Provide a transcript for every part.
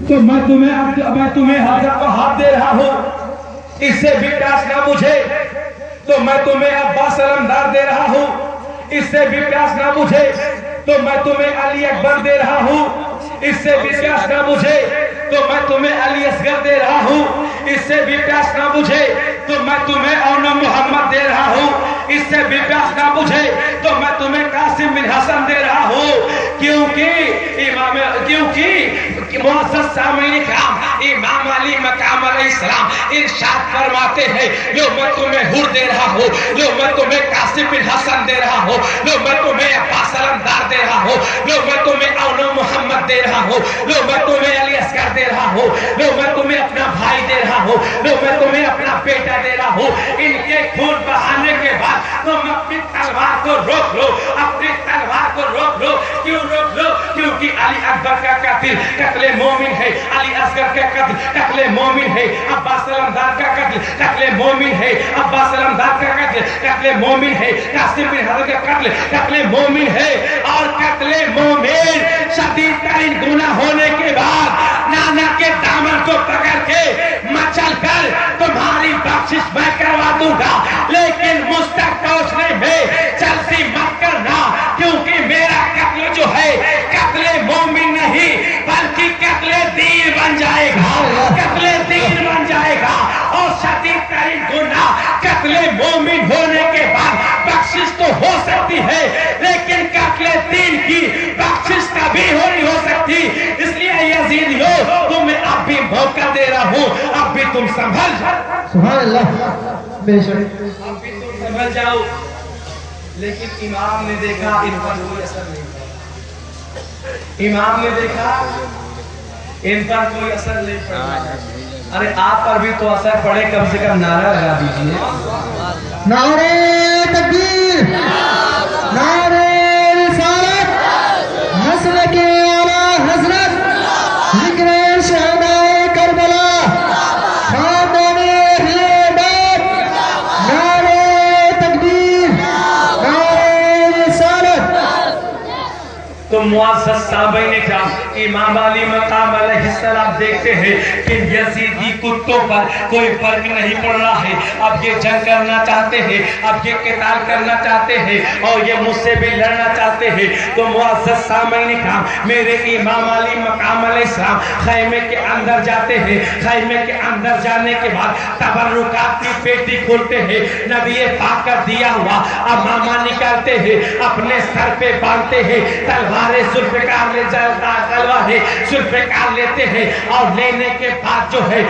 تو میں تمہیں حاضر کو ہاتھ دے رہا ہوں، اس سے بھی پیاس نہ بجھے تو میں تمہیں عباس علمدار دے رہا ہوں، اس سے بھی پیاس نہ بجھے تو میں تمہیں علی اکبر دے رہا ہوں، اس سے بھی پیاس نہ بجھے تو میں تمہیں علی اصغر دے رہا ہوں، اس سے بھی پیاس نہ بجھے تو میں تمہیں اون محمد دے رہا ہوں، اس سے بھی پیاس نہ بجھے تو میں تمہیں قاسم بن حسن دے رہا ہوں، کیونکہ معزز سامعین کرام امام علی مقام علیہ السلام ارشاد فرماتے ہیں لو میں تمہیں حر دے رہا ہوں، لو میں تمہیں قاسم بن حسن دے رہا ہوں، لو میں تمہیں عباس علمدار دے رہا ہوں، لو میں تمہیں اون محمد دے رہا ہوں، لو میں تمہیں علی اصغر دے رہا ہوں، لو میں تمہیں اپنا بھائی دے رہا ہوں، لو میں تمہیں اپنا بیٹا دے رہا ہوں، ان کے خون بہانے کے بعد تم اپنی تلوار کو روک لو، اپنی تلوار کو روک لو، کیوں روک لو؟ کیونکہ علی اکبر کا قتل قتل مومن ہے، علی اصغر کا قتل قتل مومن ہے، عباس علمدار کا قتل قتل مومن ہے، عباس علمدار کا قتل قتل مومن ہے، قاسم بن حسن کا قتل قتل مومن ہے، اور قتل مومن شدید ترین گناہ ہونے کے بعد نانا کے دامن کو پکڑ کے مچل کر تمہاری بخشش میں کروا دوں گا، لیکن مجھ تک پہنچنے میں جلدی مت کرنا، کیونکہ میرا قتل جو ہے قتل مومن نہیں بلکہ قتل دین بن جائے گا، قتل دین بن جائے گا، اور شدید ترین گناہ قتل مومن ہونے کے بعد بخشش تو ہو سکتی ہے لیکن قتل دین کی بخشش کبھی نہیں ہو سکتی، اس لیے یزیدیوں تمہیں اب بھی موقع دے رہا ہوں، اب بھی تم سنبھل جاؤ، سبحان اللہ، بے شک اب بھی تم سنبھل جاؤ۔ لیکن امام نے دیکھا ان پر کوئی اثر نہیں پڑا، امام نے دیکھا ان پر کوئی اثر نہیں پڑا، ارے آپ پر بھی تو اثر پڑے، کم سے کم نعرہ لگا دیجئے، نعرہ تکبیر، نعرہ رسالت، مسلک اعلیٰ حضرت، ذکر شہدائے کربلا، خاندان اہل بیت، نعرہ تکبیر، نعرہ رسالت۔ تو معزز سامعین کرام امام علی مقام علیہ السلام دیکھتے ہیں کہ یزیدی کتوں پر کوئی فرق نہیں پڑ رہا ہے، اب یہ جنگ کرنا چاہتے ہیں، اب یہ قتال کرنا چاہتے ہیں، اور یہ مجھ سے بھی لڑنا چاہتے ہیں۔ تو معزز سامعین کرام میرے امام علی مقام علیہ السلام خیمے کے اندر جاتے ہیں، خیمے کے اندر جانے کے بعد تبرکات کی پیٹی کھولتے ہیں، نبی پاک کا دیا ہوا امامہ نکالتے ہیں، اپنے سر پہ باندھتے ہیں، تلوار ذوالفقار لے جاتا تلوار ذوالفقار لیتے ہیں، اور لینے کے بعد جو ہے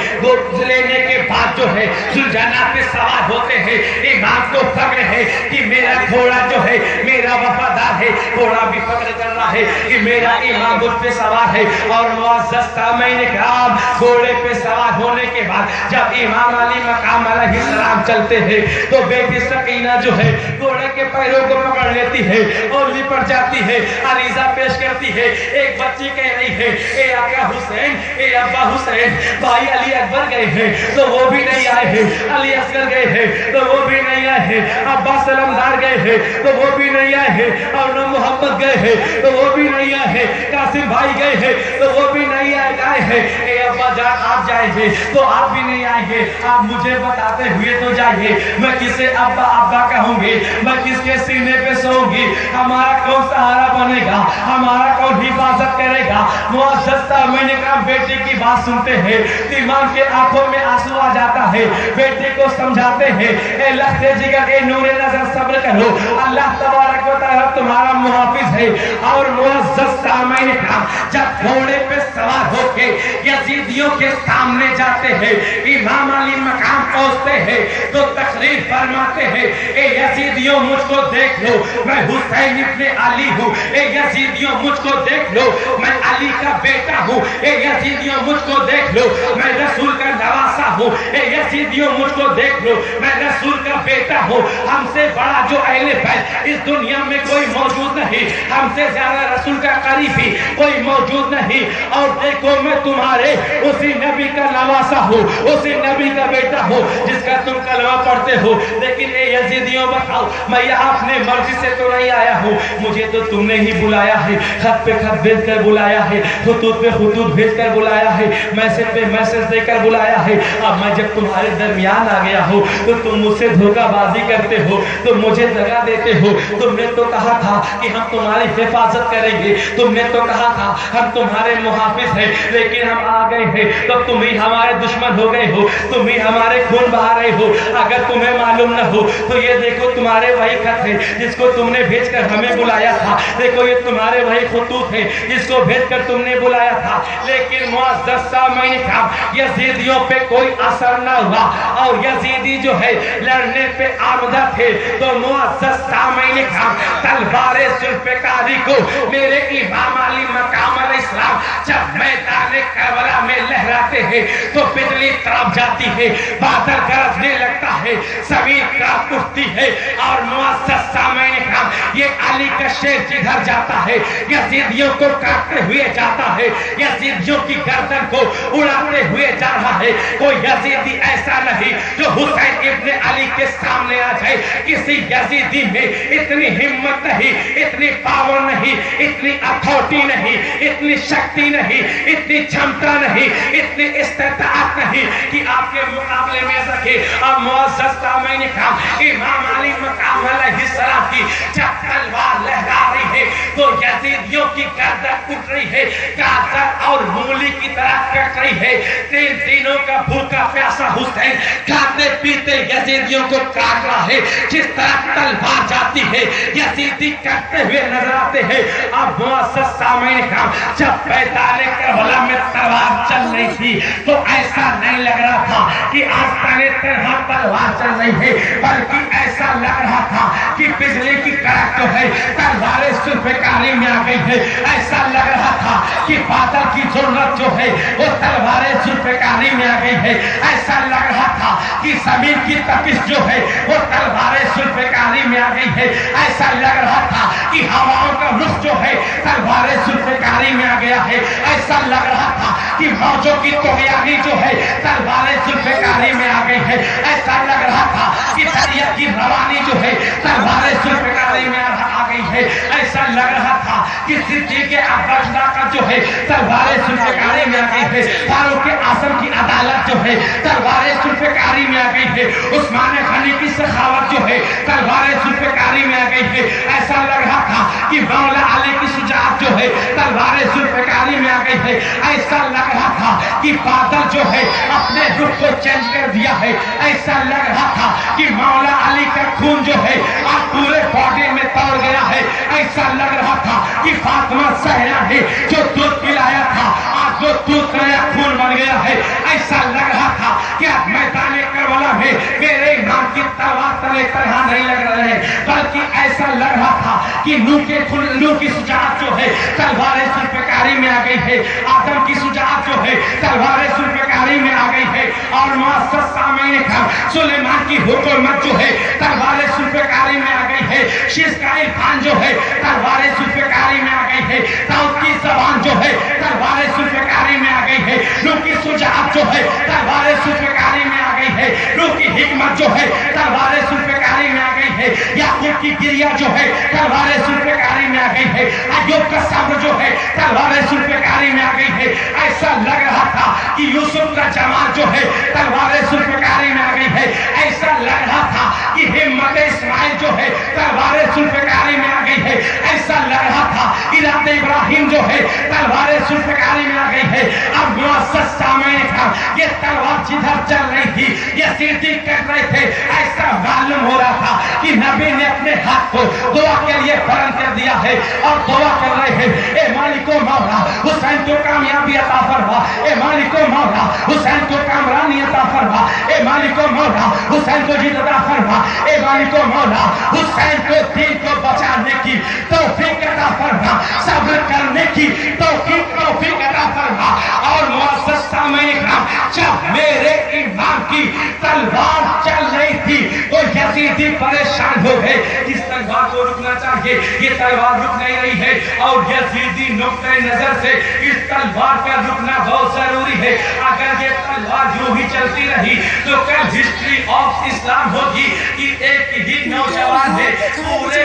ذوالجناح پہ سوار ہوتے ہیں۔ امام کو فخر ہے کہ میرا گھوڑا جو ہے میرا وفادار ہے، گھوڑا بھی فخر کر رہا ہے کہ میرا امام اس پہ سوار ہے۔ اور معزز سامعین کرام گھوڑے پہ سوار ہونے کے بعد جب امام علی مقام علیہ السلام چلتے ہیں تو بیٹی سکینہ جو ہے گھوڑے کے پیروں کو پکڑ لیتی ہے اور لپٹ جاتی ہے، عریضہ پیش کرتی ہے، ایک بچی کہہ رہی ہے اے آقا حسین، اے ابا حسین، بھائی علی اکبر گئے ہیں تو وہ بھی نہیں آئے ہیں، علی اصغر گئے ہیں تو وہ بھی نہیں آئے ہیں، عباس علمدار گئے ہیں تو وہ بھی نہیں آئے ہیں، اور محمد گئے ہیں تو وہ بھی نہیں آئے ہیں، قاسم بھائی گئے ہیں تو وہ بھی نہیں آئے ہیں، اے ابا جان آپ جائیں گے تو آپ بھی نہیں آئیں گے، آپ مجھے بتاتے ہوئے تو جائیے، میں کسے ابا ابا کہوں گی، میں کس کے سینے پہ سوؤں گی، ہمارا کون سہارا بنے گا، ہمارا کون حفاظت کرے گا۔ معزز سامعین کرام بیٹی کی بات سنتے ہیں، امام کے آنکھوں میں آنسو آ جاتا ہے، بیٹی کو سمجھاتے ہیں اے لختے جگر، اے نور نظر، صبر کرو، اللہ تبارک و تعالی تمہارا محافظ ہے۔ اور معزز سامعین کرام جب گھوڑے پہ سوار ہو کے یزیدیوں کے سامنے جاتے ہیں، امام علی مقام پہنچتے ہیں تو تقریر فرماتے ہیں اے یزیدیوں مجھ کو دیکھ لو، میں حسین ابن علی ہوں، اے یزیدیوں مجھ کو دیکھ لو، میں علی کا بیٹا ہوں، اے یزیدیوں مجھ کو دیکھ لو، میں رسول کا نواسا ہوں، اے یزیدیوں مجھ کو دیکھ لو، میں رسول کا بیٹا ہوں، ہم سے بڑا جو اہل بیت اس دنیا میں کوئی موجود نہیں، ہم سے زیادہ رسول کا قریبی کوئی موجود نہیں، اور دیکھو میں تمہارے اسی نبی کا نواسا ہوں، اسی نبی کا بیٹا ہوں جس کا تم کلمہ پڑھتے ہو، لیکن اے یزیدیوں بتاؤ میں یہاں اپنے مرضی سے تو نہیں آیا ہوں، مجھے تو تم نے ہی بلایا ہے, خط پہ خط بھیج کر بلایا ہے, خطوط پہ خطوط بھیج کر بلایا ہے, میسج پہ میسج دے کر بلایا ہے. اب میں جب تمہارے درمیان آ گیا ہوں تو تم مجھ سے دھوکہ بازی کرتے ہو, تم مجھے دگا دیتے ہو. تم نے تو کہا تھا کہ ہم تمہاری حفاظت کریں گے, تم نے تو کہا تھا ہم تمہارے محافظ ہیں, لیکن ہم آ گئے ہیں تو تم ہی ہمارے دشمن ہو گئے ہو, تم ہی ہمارے خون بہا رہے ہو. اگر تمہیں معلوم نہ ہو تو یہ دیکھو تمہارے وہی خط ہے جس کو تم نے بھیج کر ہمیں بلایا تھا. دیکھو یہ تمہارے وہی خطوط ہے جس کو بھیج کر تم نے بلایا تھا. لیکن معزز سامعین کرام, یزیدیوں پہ کوئی اثر نہ ہوا اور یزیدی جو ہے لڑنے پہ آمدہ تھے. تو معزز سامعین کرام, تلوار ذوالفقاری کو میرے امام علی مقام علیہ السلام جب میدان کربلا میں لہراتے ہیں تو بجلی تڑپ جاتی ہے, بادل گرجنے لگتا ہے, زمین کانپ اٹھتی ہے. اور معزز سامعین کرام, یہ علی کا شیر جدھر جاتا ہے یزیدیوں کو کاٹتے ہوئے جاتا ہے, یزیدیوں کی گردن کو اڑاتے ہوئے جا رہا ہے. کوئی یزیدی ایسا نہیں جو حسین ابن علی کے سامنے آ جائے. کسی یزیدی میں اتنی ہمت نہیں, اتنی پاور نہیں, اتنی اتھارٹی نہیں, اتنی شکتی نہیں, اتنی چھمتا نہیں, اتنی استطاعت نہیں کہ آپ کے مقابلے میں رکھے. اب معزز سامعین کرام, امام علی مقام علیہ السلام کی جب تلوار لہرا رہی ہے تو یزیدیوں کی گردن اٹھ رہی ہے, گاجر اور مولی کی طرح کٹ رہی ہے. 3 دنوں کا بھوکا پیاسا حسین کھاتے پیتے یزیدیوں کو کاٹ رہا ہے. جس طرح تلوار جاتی ہے یزیدی کٹتے ہوئے نظر آتے ہیں. اب معزز سامعین کرام, جب میدان کربلا میں تلوار چل رہی تھی تو ایسا نہیں لگ رہا تھا کہ آستانے تلوار چل رہی ہے, بلکہ ایسا لگ رہا تھا کہ بجلی کی کڑک جو ہے تلوار ذوالفقاری میں آ گئی ہے. ایسا لگ رہا تھا کہ بادل کی ضرورت جو ہے وہ تلوار ذوالفقاری میں آ گئی ہے. ایسا لگ رہا تھا کہ زمین کی تپش جو ہے وہ تلوار ذوالفقاری میں آ گئی ہے. ایسا لگ رہا تھا کہ ہواؤں کا رخ جو ہے تلوار ذوالفقاری میں آ گیا ہے. ایسا لگ رہا تھا کہ موجوں کی طغیانی جو ہے تلوار ذوالفقاری میں آ گئی ہے. ایسا لگ رہا تھا کہ دریا کی روانی جو ہے تلوار ذوالفقاری میں آ گئی ہے. ایسا لگ رہا تھا کہ صدیق اکبر کا جو ہے تلوار ذوالفقاری میں آ گئی ہے. فاروق اعظم کی عدالت جو ہے تلوار ذوالفقاری میں آ گئی ہے. عثمان غنی کی سخاوت جو ہے تلوار ذوالفقاری میں آ گئی ہے. ایسا لگ رہا تھا کہ مولا علی کی شجاعت جو ہے تلوار ذوالفقاری میں آ گئی ہے. ایسا لگ رہا تھا کہ بادل جو ہے اپنے رخ کو چینج کر دیا ہے. ایسا لگ رہا تھا کہ مولا علی کا خون جو ہے آج پورے باڈی میں توڑ گیا ہے. ایسا لگ رہا تھا کہ فاطمہ زہرا ہے جو دودھ پلایا تھا آج وہ دودھ نیا خون بن گیا ہے. ایسا لگ رہا تھا کہ اب میدان کربلا میں میرے امام کی تلوار تلے تنہا نہیں لگ رہے ہیں, بلکہ ایسا لگ رہا تھا کہ نوح کی شجاعت جو ہے تلوار ذوالفقاری میں آ گئی ہے. آدم کی شجاعت جو ہے تلوار ذوالفقاری میں آ گئی ہے. اور معزز سامعین کرام, سلیمان کی حکومت جو ہے تلوار ذوالفقاری میں آ گئی ہے. شیش کا عرفان جو ہے تلوار ذوالفقاری میں آ گئی ہے. داؤد کی زبان جو ہے تلوار ذوالفقاری میں آ گئی ہے. نوح کی شجاعت جو ہے تلوار ذوالفقاری میں آ گئی ہے. نوح کی حکمت جو ہے تلوار ذوالفقاری میں آ گئی ہے. یعقوب کی گریہ جو ہے تلوار ذوالفقاری میں آ گئی ہے. ایوب کا صبر جو ہے تلوار ذوالفقاری میں آ گئی ہے. ایسا لگ رہا تھا کہ یوسف کا جمال جو ہے تلوار ذوالفقاری میں آ گئی ہے. ایسا لگ رہا تھا کہ ہمت اسماعیل جو ہے تلوار ذوالفقاری میں آ گئی ہے. ایسا لگ رہا تھا کہ رات ابراہیم جو ہے تلوار ذوالفقاری میں آ گئی ہے. اب معزز سامعین کرام, یہ تلوار جدھر چل رہی تھی یزیدی کر رہے تھے. ایسا معلوم ہو رہا تھا کہ نبی نے اپنے ہاتھ کو دعا کے لیے بلند کر دیا ہے اور دعا کر رہے ہیں, اے مالک و مولا حسین کو کامیابی عطا فرما, اے مالک و مولا حسین کو کامرانی عطا فرما, اے مالک و مولا حسین کو جیت عطا فرما, اے مالک و مولا حسین کو دین کو بچانے کی توفیق عطا فرما, صبر کرنے کی توفیق عطا فرما. اور معزز سامعین کرام, جب میرے امام کی تلوار چل رہی تھی تو یزیدی پریشان ہو گئے. اس تلوار کو رکنا چاہیے, یہ تلوار رک نہیں رہی ہے. اور یزیدی نقطۂ نظر سے اس تلوار کا رکنا بہت ضروری ہے. اگر یہ تلوار یوں ہی چلتی رہی تو کل ہسٹری آف اسلام ہوگی کہ ایک ہی نوجوان نے پورے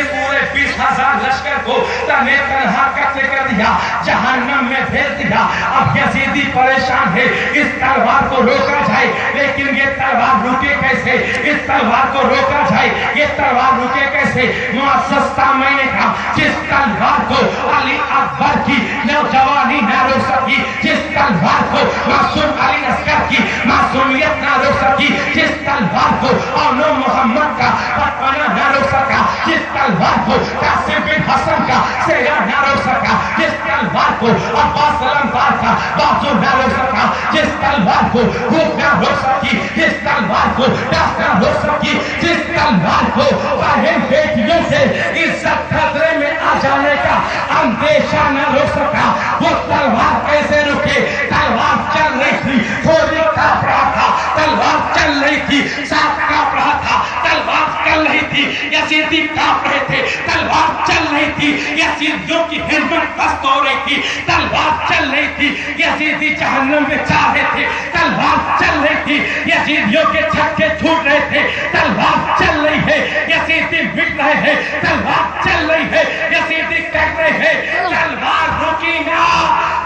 20,000 لشکر کو تنہا تنہا قتل کر دیا، جہنم میں بھیج دیا۔ اب یزیدی پریشان ہے، اس تلوار کو روکا جائے، لیکن یہ تلوار رکے کیسے؟ اس تلوار کو روکا جائے، یہ تلوار رکے کیسے؟ معزز سامعین کا جس تلوار کو علی اکبر کی نوجوانی نہ روک سکی، جس تلوار کو معصوم علی اصغر کی معصومیت نہ روک سکی، جس تلوار کو اونو محمد کا بچپنا نہ روک سکا، جس تلوار کو قاسم بن حسن کا سیرا نہ روک سکا، جس تلوار کو عباس علمدار کا بازو نہ روک سکا، جس تلوار کو بھوک نہ روک سکی، جس تلوار کو پیاس نہ روک سکی، جس تلوار کو بہن بیٹیوں سے عزت خطرے میں آ جانے کا اندیشہ نہ روک سکا، وہ تلوار کیسے رکے؟ تلوار چل رہی تھی، تھوڑی کاپ رہا تھا، تلوار چل رہی تھی، ساتھ کاپ رہا تھا، تلوار چل رہی تھی، یزیدی کاپ رہے تھے، تلوار چل رہی تھی، یزیدیوں کی ہمت پست ہو رہی تھی، تلوار چل رہی تھی، یزیدی جہنم میں جا رہے تھے، تلوار چل رہی تھی، یزیدیوں کے چھکے چھوٹ رہے تھے، تلوار چل رہی ہے، یزیدی مٹ رہے ہیں، تلوار چل رہی ہے، یزیدی کہہ رہے ہیں تلوار رکی نہ،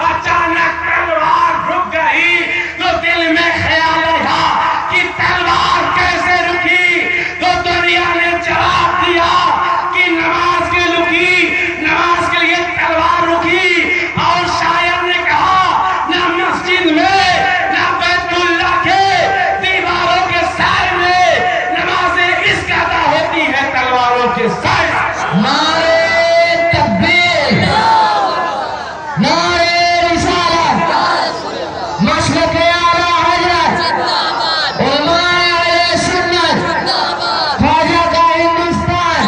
اچانک تلوار رک گئی تو دل میں خیال آیا کہ تلوار کیسے رکی؟ تو دنیا نے جواب دیا کہ نماز کے رکی، نماز کے لیے تلوار رکی، اور شاعر نے کہا نہ مسجد میں نہ بیت اللہ کے دیواروں کے سائے میں نمازیں اس کا ادا ہوتی ہے تلواروں کے سائے۔ نعرہ تکبیر، نعرہ رسالت، مشرق اعلی حضرت، علماء اہل سنت، خواجہ کا ہندوستان،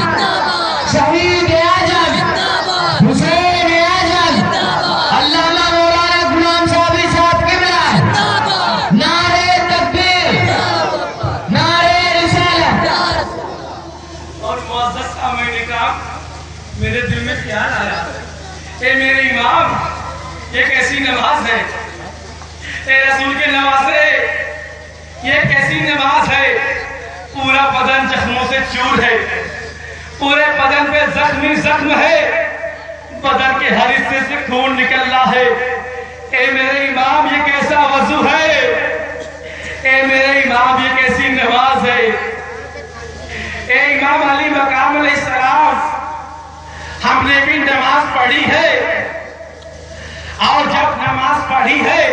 شہید اعظم، حسین اعظم، علامہ مولانا غلام صاحب صاحب قبلہ، نعرہ تکبیر، نعرہ رسالت۔ اور معزز سامعین کرام، میرے دل میں خیال آیا، اے میرے امام، یہ کیسی نماز ہے؟ اے رسول کے نوازے، یہ کیسی نماز ہے؟ پورا بدن زخموں سے چور ہے، پورے بدن پہ زخمی زخم ہے، بدن کے ہر حصے سے خون نکل رہا ہے۔ اے میرے امام، یہ کیسا وضو ہے؟ اے میرے امام، یہ کیسی نماز ہے؟ اے امام علی مقام علیہ السلام، ہم نے بھی نماز پڑھی ہے، اور جب نماز پڑھی ہے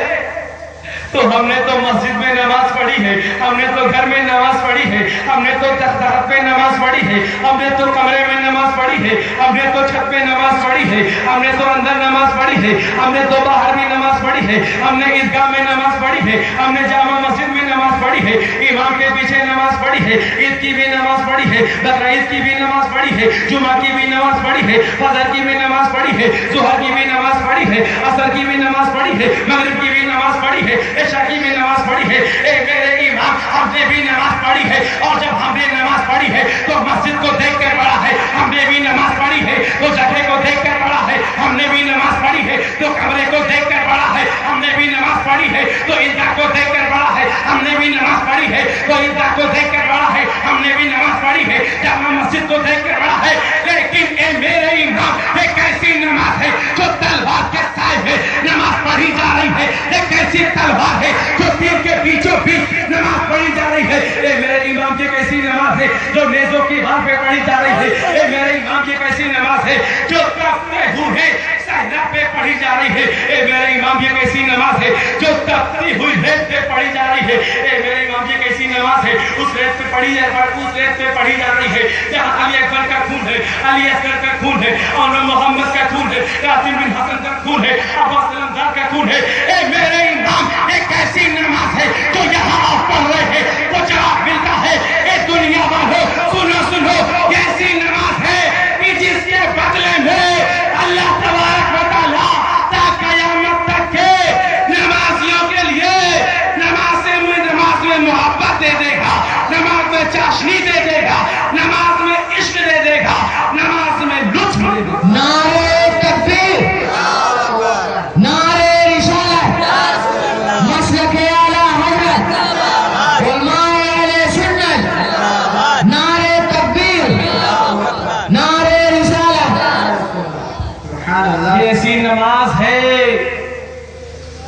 تو ہم نے تو مسجد میں نماز پڑھی ہے، ہم نے تو گھر میں نماز پڑھی ہے، ہم نے تو تخت پہ نماز پڑھی ہے، ہم نے تو کمرے میں نماز پڑھی ہے، ہم نے تو چھت پہ نماز پڑھی ہے، ہم نے تو اندر نماز پڑھی ہے، ہم نے تو باہر بھی نماز پڑھی ہے، ہم نے عیدگاہ میں نماز پڑھی ہے، ہم نے جامع مسجد میں نماز پڑھی ہے، امام کے پیچھے نماز پڑھی ہے، عید کی بھی نماز پڑھی ہے، بقرعید کی بھی نماز پڑھی ہے، جمعہ کی بھی نماز پڑھی ہے، فجر کی بھی نماز پڑھی ہے، ظہر کی بھی نماز پڑھی ہے، عصر کی بھی نماز پڑھی ہے، مغرب کی بھی نماز پڑھی ہے، عشاء کی بھی نماز پڑھی ہے۔ اے میرے امام، ہم نے بھی نماز پڑھی ہے، اور جب ہم نے نماز پڑھی ہے تو مسجد کو دیکھ کر پڑھا ہے، ہم نے بھی نماز پڑھی ہے تو جگہ کو دیکھ کر پڑھا ہے، ہم نے بھی نماز پڑھی ہے تو کمرے کو دیکھ کر پڑھا ہے، ہم نے بھی نماز پڑھی ہے تو عیدگاہ کو دیکھ کر پڑھا ہے، ہم نے بھی نماز پڑھی ہے تو عیدگاہ کو دیکھ کر پڑھا ہے، ہم نے بھی نماز پڑھی ہے جامع مسجد کو دیکھ کر پڑھا ہے۔ لیکن اے میرے امام، یہ کیسی نماز ہے جو تلوار کے سائے میں نماز پڑھی جا رہی ہے؟ یہ کیسی تلوار ہے جو تیر کے بیچوں بیچ نماز پڑھی جا رہی ہے؟ اے میرے امام، یہ کیسی نماز ہے جو نیزوں کی بار پہ پڑھی جا رہی ہے؟ اے میرے امام، یہ کیسی نماز ہے جو کفتے ہوئے صحرا پہ پڑھی جا رہی ہے؟ اے میرے امام، یہ کیسی نماز ہے جو تپتی ہوئی ریت پہ پڑھی جا رہی ہے؟ اے میرے امام، یہ کیسی نماز ہے اس ریت پہ پڑھی جا رہی ہے جہاں علی اکبر کا خون ہے، علی اصغر کا خون ہے، اور محمد کا خون ہے، قاسم بن حسن کا خون ہے، عباس علمدار کا خون ہے۔ اے میرے امام، ایک ایسی نماز ہے جو یہاں آپ پڑھ رہے ہیں وہ جواب ملتا ہے۔ اے دنیا والو، سنو، یہ ایسی نماز ہے کہ جس کے بدلے میں اللہ تبارک و تعالیٰ تا قیامت تک کے نمازیوں کے لیے نماز میں محبت دے دے گا، نماز میں چاشنی دے دے گا، نماز میں عشق دے دے گا، نماز میں لطف دے دے گا۔ نعرہ تکبیر، نعرہ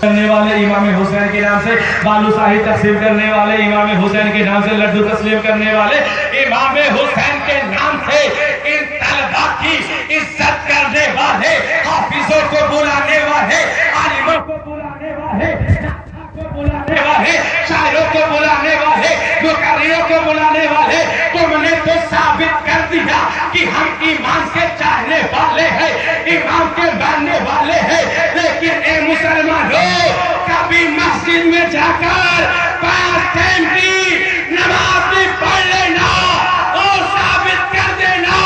کرنے والے امام حسین کے نام سے بالو شاہی تقسیم کرنے والے امام حسین کے نام سے لڈو تسلیم کرنے والے امام حسین کے نام سے ان طلبہ کی عزت کرنے والے حافظوں کو بلانے والے عالموں کو بلانے والے بلانے والے شاعروں کو بلانے والے مقرروں کو بلانے والے تم نے تو ثابت کر دیا کہ ہم ایمان کے چاہنے والے ہیں امام کے ماننے والے ہیں لیکن اے مسلمانوں کبھی مسجد میں جا کر 5 ٹائم کی نماز بھی پڑھ لینا اور ثابت کر دینا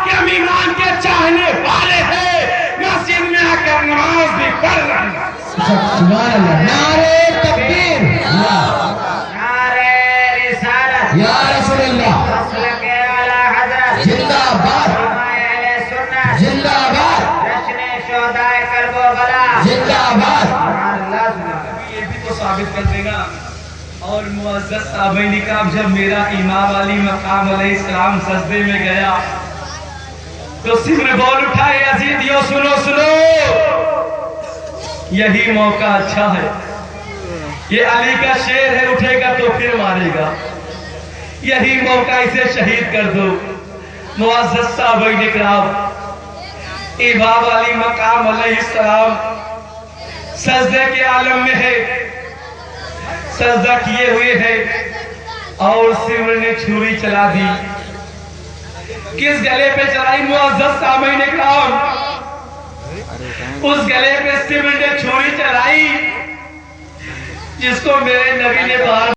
کہ ہم ایمان کے چاہنے والے ہیں مسجد میں آ کر نماز بھی پڑھ لینا سبحان اللہ نعرہ تکبیر نعرہ رسالت یا رسول اللہ مسلک اعلی حضرت زندہ باد علماء اہل سنت زندہ باد جشن شہداء کرب و بلا زندہ باد یہ بھی تو ثابت کر دے گا اور معزز صحابین کرام جب میرا امام علی مقام علیہ السلام سجدے میں گیا تو سر بول اٹھائے عزیزیوں سنو سنو یہی موقع اچھا ہے یہ علی کا شیر ہے اٹھے گا تو پھر مارے گا یہی موقع اسے شہید کر دو معزز صحابین کرام امام علی مقام علیہ السلام سجدے کے عالم میں ہے سجدہ کیے ہوئے ہے اور سمر نے چھری چلا دی کس گلے پہ چلائی معزز صحابین کرام اس گلے پہ سمر نے چھری چلائی جس کو میرے نبی نے بار